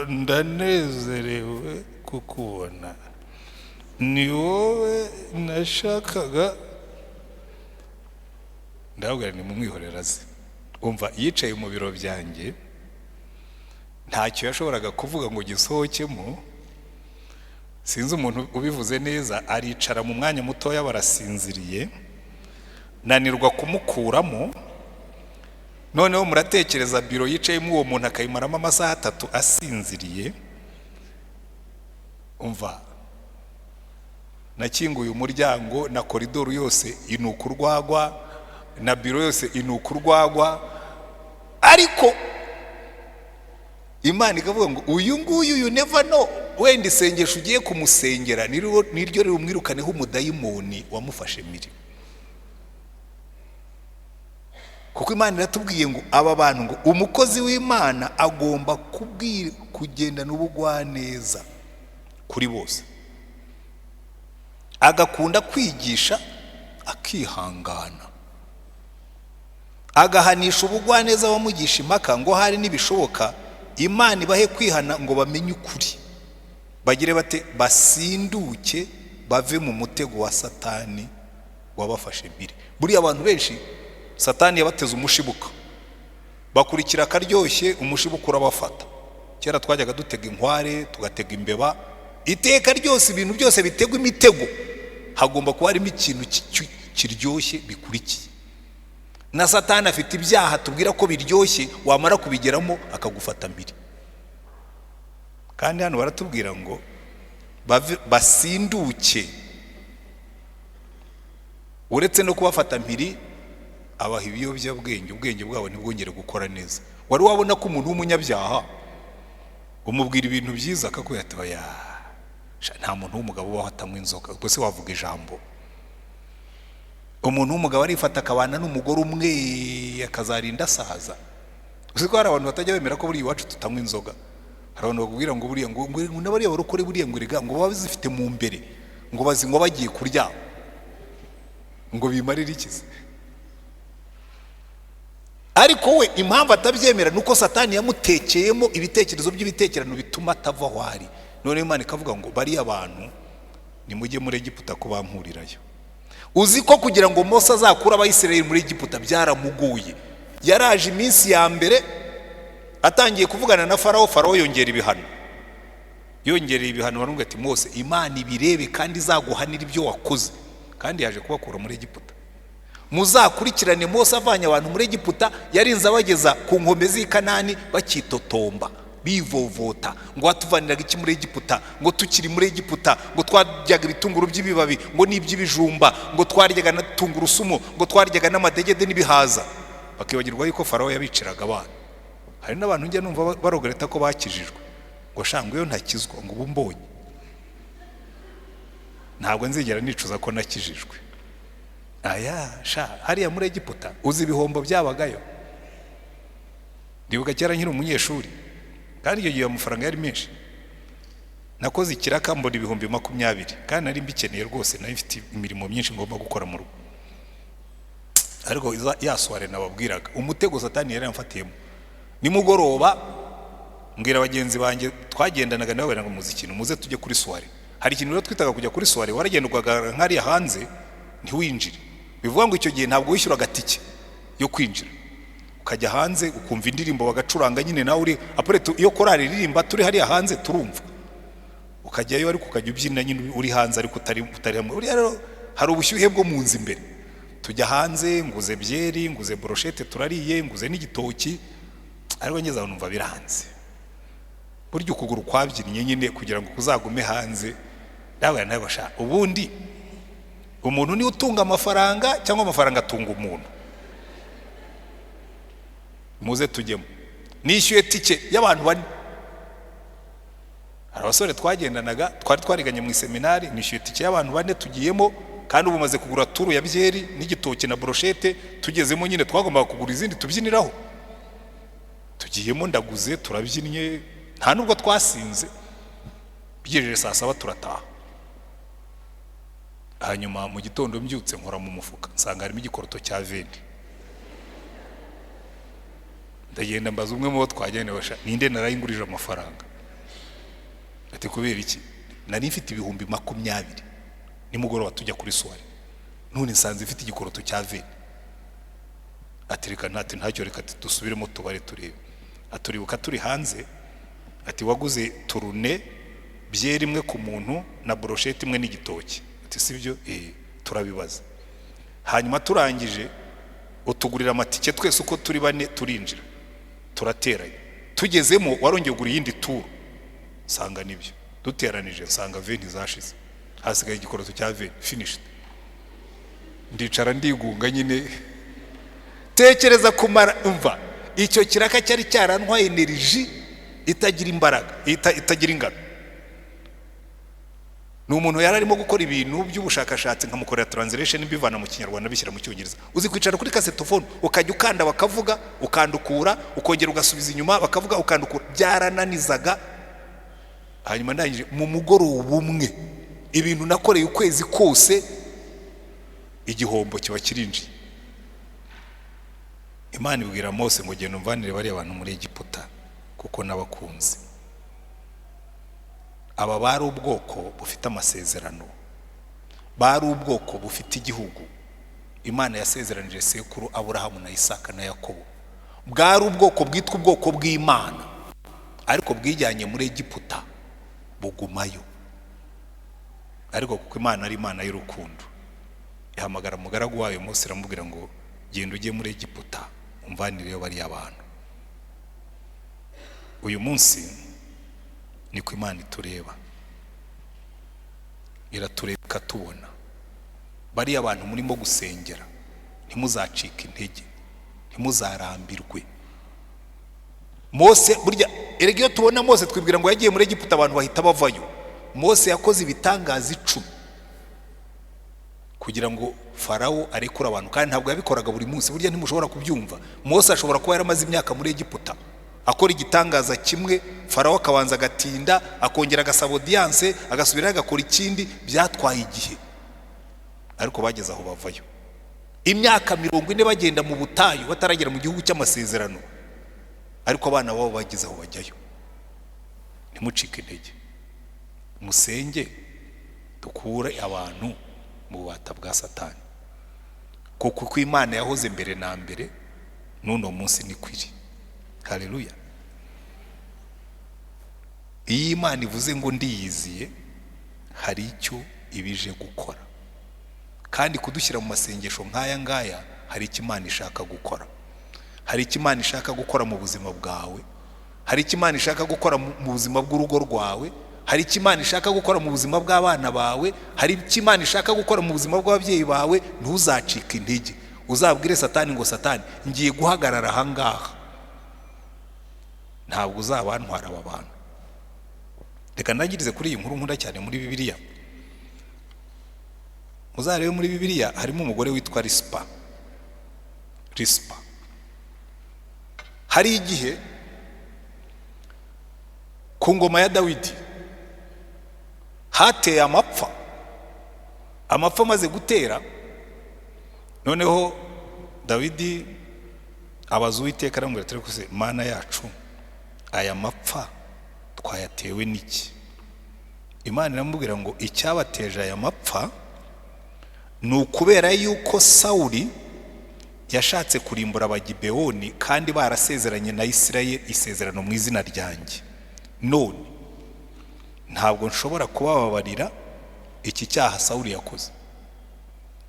ndanezerewe kukubona, ni wowe nashakaga. Ndabwira ni mumwihoreraze. Umva yicaye mu biro byanjye, ntacyo yashoboraga kuvuga ngo gisohokemo. Sinzi umuntu ubivuze neza, aricara mu mwanya mutoya barasinziriye, nanirwa kumukuramo. Noneho muratekereza biro yicayemo uwo muntu akayimaramo amasaha 3 asinziriye. Umva nakinguye umuryango na koridoro yose inuka urwagwa na biro yose inuka urwagwa, ariko Imana ikavuga ngo uyu nguyu you never know, wenda isengesho ugiye kumusengera niryo rero umwirukaneho umudayimoni wamufashe miri. Kuko Imana iratubwiye ngo aba bantu ngo umukozi w'Imana agomba kugenda n'ubugwaneza kuri bose, agakunda kwigisha, akihangana, agahanisha ubugwaneza bamugisha impaka ngo hari nibishoboka Imana ibahe kwihana ngo bamenye ukuri, bagire bate basinduke bave mu mutego wa Satani wabafashe mbiri. Buri abantu benshi Satani yabateze umushibuka, bakurikira akaryoshye, umushibuka urabafata. Kera twajyaga dutega inkware, tugatega imbeba, iteka ryose ibintu byose bitegwa imitego hagomba kuba harimo ikintu kiryoshye bikurikiye. na Satani afite ibyaha tubwira ko biryoshye, wamara kubigeramo akagufata mbiri. Kandi hano baratubwira ngo basinduke, uretse no kubafata mbiri abaha ibiyobyabwenge, ubwenge bwabo ntibwongere gukora neza. Wari wabona ko umuntu w'umunyabyaha umubwira ibintu byiza akakubwira ati oya, nta muntu w'umugabo ubaho atanywa inzoga, ubwo se wavuga ijambo. Umuntu w'umugabo arifata akabana n'umugore umwe akazarinda asaza. Uzi ko hari abantu batajya bemera ko buriya iwacu tutanywa inzoga. Hari abantu bakubwira ngo buriya ngo n'abariya barokore buriya ngo rega ngo baba zifite mu mbere ngo bazinywa bagiye kuryama, ngo bimarire ikize. Ariko we impamvu atabyemera nuko Satani yamutekeyemo ibitekerezo by'ibitekerano bituma atava aho ari. None Imana ikavuga ngo bariya abantu nimujye muri Egiputa ko bampurirayo. Uzi ko kugira ngo Mose azakura Abayisirayeli muri Egiputa byaramuguye. Yaraje iminsi ya mbere atangiye kuvugana na Farawo, Farawo yongera ibihano. Yongereye ibihano, baramubwira ati Mose, Imana ibirebe kandi izaguhanira ibyo wakoze. Kandi yaje kubakura muri Egiputa. Muzakurikirane Mose avanye abantu muri Egiputa, yarinze abageza ku nkombe z'i Kanani bakitotomba, bivovota ngo watuvaniraga iki muri Egiputa, ngo tukiri muri Egiputa, ngo twaryaga ibitunguru by'ibibabi, ngo n'iby'ibijumba, ngo twaryaga na tungurusumu, ngo twaryaga n'amadegede n'ibihaza. Bakibagirwa yuko Farawo yabiciraga abana. Hari n'abantu njya numva barogoreta ko bakijijwe, ngo shangwe yo ntakizwa, ngo ubu mbonye ntabwo nzigera nicuza ko nakijijwe. Aya hariya muri Egiputa uzi ibihombo byabagayo. Ndibuka cyera nkiri umunyeshuri, kandi iyo gihe amafaranga yari menshi. Nakoze ikiraka mbona 20,000, kandi nari mbikeneye rwose, nari mfite imirimo myinshi ngomba gukora mu rugo. Ariko yasware nababwiraga umutego Satani yari yamfatiyemo. Nimugoroba mbwira abagenzi banjye twagendanaga nabo ngo muzi ikintu, muze tujye kuri soirée. Hari ikintu rero twitaga kujya kuri soirée, waragendwaga nkari hanze ntiwinjire. Bivuga ngo icyo gihe ntabwo wishyura gatike yo kwinjira, ukajya hanze ukumva indirimbo bagacuranga nyine nawe uri apureto iyo korari ririmba turi hariya hanze turumva, ukajyayo ariko ukajya ubyina nyine uri hanze ariko utari hamwe. Uri rero hari ubushyuhe bwo mu nzu imbere. Tujya hanze, nguze byeri, nguze brochette turariye, nguze n'igitoki, ariko ngeze aho numva biranze. Buryo ukuguru kwabyinnye nyine kugira ngo kuzagume hanze. Nawe nabasha ubundi umuntu ni utunga amafaranga cyangwa amafaranga atunga umuntu. Muze tujyemo. Nishyuye tike y'abantu bane. Hari abasore twagendanaga, twari twariganye mu seminari, nishyuye tike y'abantu bane tugiyemo, kandi ubu maze kugura turu ya byeri n'igitoki na brochette. Tugezemo nyine twagombaga kugura izindi tubyiniraho. Tugiyemo ndaguze, turabyinnye, nta nubwo twasinze. Bigejeje saa 7 turataha. Hanyuma mu gitondo mbyutse nkora mu mufuka nsanga harimo igikoroto cya veni. Ndagenda mbaza umwe mu bo twagenda basha, ninde narayingurije amafaranga? Ati kubera iki? Nari mfite 20,000. Nimugoroba tujya kuri soirée, none nsanze mfite igikoroto cya veni. Ati reka ntacyo, reka dusubiremo tubare turebe. Aturibuka turi hanze, ati waguze turune byeri imwe ku muntu na brochette imwe n'igitoki. Ati sibyo? Turabibaza. Hanyuma turangije utugurira amatike twese uko turi bane turinjira, turateranye. Tugezemo warongeye ugura yindi tour, sanga nibyo. Duteranije sanga veni zashize, hasigaye igikoroto cya veni finished. Ndicara ndigunga nyine, tekereza kumara umva icyo kiraka cyari cyarantwaye energy itagira imbaraga, itagira ingano. N'umuntu yari arimo gukora ibintu by'ubushakashatsi nkamukorera translation bivana mu Kinyarwanda bishyira mu Cyongereza. Uzi kwicara kuri cassettophone ukajya ukanda bakavuga, ukandukura, ukongera ugasubiza inyuma bakavuga, ukandukura, byarananizaga. Hanyuma ndangije mu mugoroba umwe ibintu nakoreye ukwezi kose, igihombo kiba kirinjiye. Imana ibwira Mose ngo genda umvanire bari abantu muri Egiputa kuko nabakunze. Aba bari ubwoko bufite amasezerano, bari ubwoko bufite igihugu Imana yasezeranije sekuru Aburahamu na Isaka na Yakobo. Bwari ubwoko bwitwa ubwoko bw'Imana, ariko bwijyanye muri Egiputa bugumayo. Ariko kuko Imana ari Imana y'urukundo, ihamagara umugaragu wayo Mose iramubwira ngo genda ujye muri Egiputa umvanireyo bari abantu. Uyu munsi niko Imana itureba, iratureba ikatubona. Bari abantu murimo gusengera, ntimuzacika intege, ntimuzarambirwe. Mose burya erega iyo tubona Mose twibwira ngo yagiye muri Egiputa abantu bahita bavayo. Mose yakoze ibitangaza 10 kugira ngo Farawo arekura abantu, kandi ntabwo yabikoraga buri munsi. Burya ntimushobora kubyumva. Mose ashobora kuba yaramaze imyaka muri Egiputa akora igitangaza kimwe, Farawo akabanza agatinda, akongera agasaba audience, agasubira agakora ikindi, byatwaye igihe. Ariko bageze aho bavayo. Imyaka 40 bagenda mu butayu bataragera mu gihugu cy'amasezerano, ariko abana babo bageze aho bajyayo. Ntimucike intege, musenge dukure abantu mu bubata bwa Satani, kuko Imana yahoze mbere na mbere n'uno munsi ni kwiri. Haleluya. Iyi Imana ivuze ngo ndiyiziye, hari icyo ibije gukora, kandi kudushyira mu masengesho nk'aya ngaya hari icyo Imana ishaka gukora. Hari icyo Imana ishaka gukora mu buzima bwawe, hari icyo Imana ishaka gukora mu buzima bw'urugo rwawe, hari icyo Imana ishaka gukora mu buzima bw'abana bawe, hari icyo Imana ishaka gukora mu buzima bw'ababyeyi bawe. Ntuzacike intege, uzabwire Satani ngo Satani ngiye guhagarara aha ngaha, ntabwo uzabantwara aba bantu. Reka ndangirize kuri iyi nkuru nkunda cyane muri Bibiliya. Muzarebe muri Bibiliya harimo umugore witwa Rispa. Hari igihe ku ngoma ya Dawidi hateye amapfa amaze gutera. Noneho Dawidi abaza Uwiteka aramubwira ati reko se Mana yacu, aya mapfa twayatewe n'iki? Imana iramubwira ngo icyabateje aya mapfa ni ukubera yuko Sawuli yashatse kurimbura Abagibewoni, kandi barasezeranye na Isirayeli isezerano mu izina ryanjye. None ntabwo nshobora kubababarira iki cyaha Sawuli yakoze.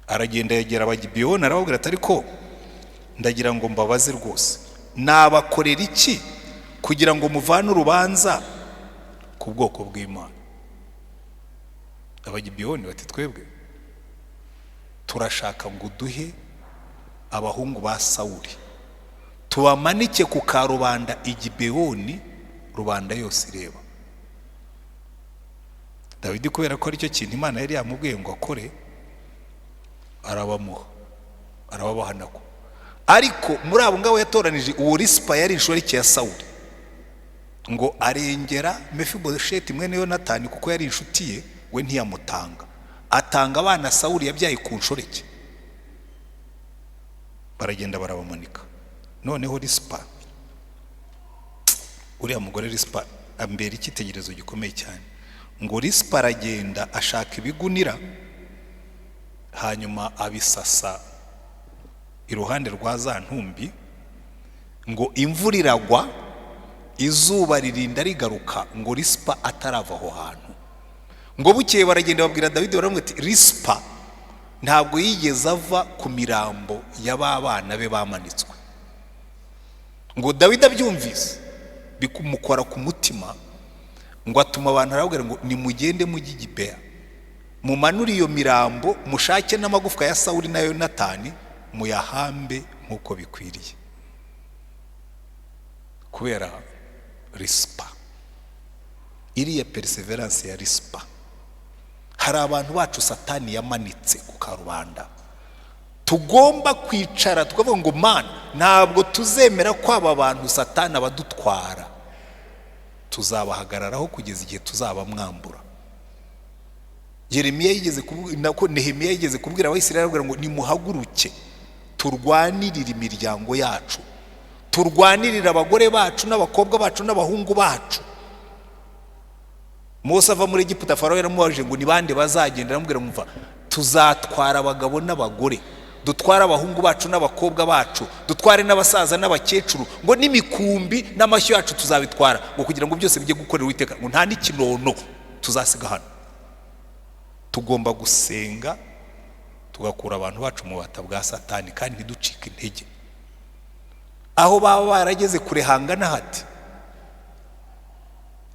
Aragenda yegera Abagibewoni arababwira ati ariko ndagira ngo mbabaze rwose, nabakorera iki kugira ngo muvane urubanza ku bwoko bw'Imana? Abagibewoni bati twebwe turashaka ngo duhe abahungu ba Sawuli tubamanike ku karubanda Igibewoni, rubanda yose ireba. Dawidi kubera ko aricyo kintu Imana yari yamubwiye ngo akore, arababaha nako. Ariko muri abo ngabo yatoranije uwo Rispa yari inshoreke ya Sawuli, ngo arengera Mefibosheti mwene Yonatani kuko yari inshuti ye, we ntiyamutanga, atanga abana Sawuli yabyaye ku nshoreke. Baragenda barabamanika. Noneho Rispa, uriya mugore Rispa ambera icyitegerezo gikomeye cyane. Ngo Rispa aragenda ashaka ibigunira, hanyuma abisasa iruhande rwa za ntumbi, ngo imvura iragwa, izuba ririnda rigaruka, ngo Rispa atarava aho hantu. Ngo bukeye baragenda babwira Dawidi baramubwira ati Rispa ntabwo yigeze ava ku mirambo y'abana be bamanitswe. Ngo Dawidi abyumvise bikumukora ku mutima, ngo atuma abantu arabwira ngo nimugende mujye Gibeya, mumanure iyo mirambo, mushake n'amagufwa ya Sawuli na Yonatani, muyahambe nk'uko bikwiriye. Kubera Rispa, iriya perseverance ya Rispa, hari abantu bacu Satani yamanitse ku karubanda. Tugomba kwicara tukavuga ngo Mana, ntabwo tuzemera ko aba bantu Satani abadutwara, tuzabahagararaho kugeza igihe tuzaba mwambura. Yeremiya yigeze kuvuga nako Nehemiya yigeze kubwira Abisirayeli arabwira ngo nimuhaguruke turwanirire imiryango yacu, turwanirire abagore bacu n'abakobwa bacu n'abahungu bacu. Mose ava muri Egiputa, Farawo yaramubajije ngo ni bande bazagenda, aramubwira mumva tuzatwara abagabo n'abagore, dutwara abahungu bacu n'abakobwa bacu, dutware n'abasaza n'abakecuru, ngo n'imikumbi n'amashyo yacu tuzabitwara, ngo kugira ngo byose bijye gukorera Uwiteka, ngo nta n'ikinono tuzasiga hano. Tugomba gusenga tugakura abantu bacu mu bata bwa Satani kandi ntiducike intege. Aho baba barageze kure hangana hati,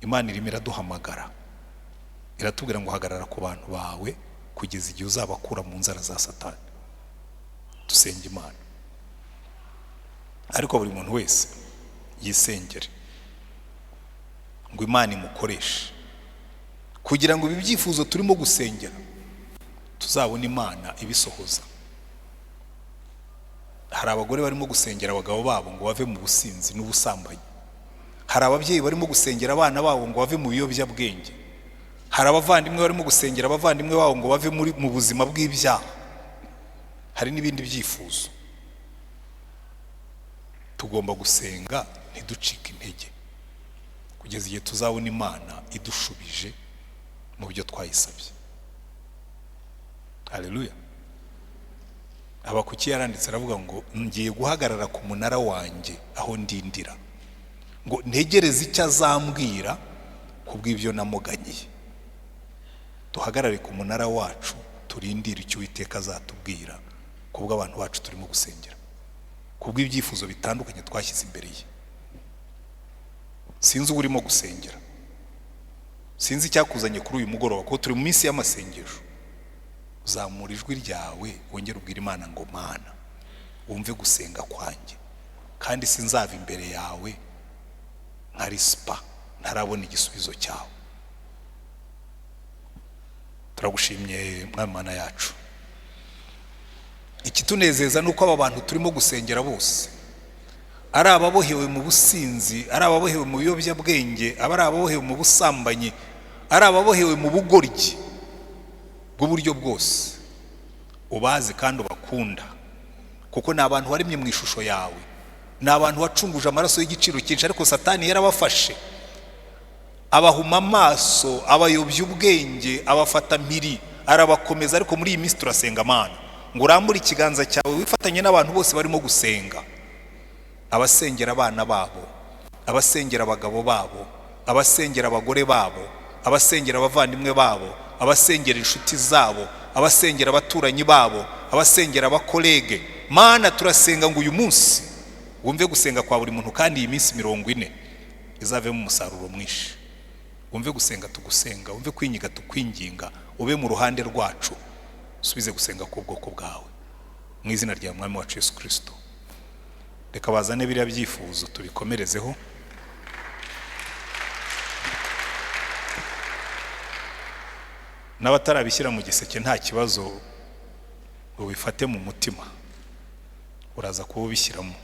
Imana irimo iraduhamagara, iratubwira ngo hagarara ku bantu bawe kugeza igihe uzabakura mu nzara za Satani. Dusenge Imana. Ariko buri muntu wese yisengere ngo Imana imukoreshe kugira ngo ibi byifuzo turimo gusengera tuzabona Imana ibisohoza. Hari abagore barimo gusengera abagabo babo ngo bave mu businzi n'ubusambanyi. Hari ababyeyi barimo gusengera abana babo ngo bave mu biyobyabwenge. Hari abavandimwe barimo gusengera abavandimwe babo ngo bave mu buzima bw'ibyaha. Hari n'ibindi byifuzo. Tugomba gusenga ntiducike intege kugeza igihe tuzabona Imana idushubije mu byo twayisabye. Haleluya. Abakuki yaranditse aravuga ngo ngiye guhagarara ku munara wanjye aho ndindira ngo ntegereze icyo azambwira kubw'ibyo namuganyiye. Duhagarare ku munara wacu turindire icyo Uwiteka azatubwira kubw'abantu bacu turimo gusengera, kubw'ibyifuzo bitandukanye twashyize imbere ye. Sinzi urimo gusengera, sinzi icyakuzanye kuri uyu mugoroba ko turi mu minsi y'amasengesho. Uzamura ijwi ryawe wongere ubwire Imana ngo Mana wumve gusenga kwanjye, kandi sinzava imbere yawe nka rispa ntarabona igisubizo cyawe. Turagushimye Mwami Mana yacu. Ikitunezeza nuko aba bantu turimo gusengera bose ari ababohewe mu businzi, ari ababohewe mu biyobyabwenge, ari ababohewe mu busambanyi, ari ababohewe mu bugoryi bw'uburyo bwose. Ubazi kandi ubakunda kuko ni abantu waremye mu ishusho yawe, ni abantu wacunguje amaraso y'igiciro cyinshi, ariko Satani yarabafashe abahuma amaso, abayobya ubwenge, abafata mpiri, arabakomeza. Ariko muri iyi minsi turasenga Mana ngo urambure ikiganza cyawe wifatanye n'abantu bose barimo gusenga, abasengera abana babo, abasengera abagabo babo, abasengera abagore babo, abasengera abavandimwe babo, abasengera inshuti zabo, abasengera abaturanyi babo, abasengera abakolege. Mana turasenga ngo uyu munsi wumve gusenga kwa buri muntu, kandi iyi minsi 40 izavemo umusaruro mwinshi. Wumve gusenga tugusenga, wumve kwinyiga tukwinginga, ube mu ruhande rwacu, usubize gusenga ku bwoko bwawe mu izina rya Mwami wacu Yesu Kristo. Reka bazane biriya byifuzo tubikomerezeho. N'abatarabishyira mu giseke nta kibazo, ubifate mu mutima, uraza kuba ubishyiramo.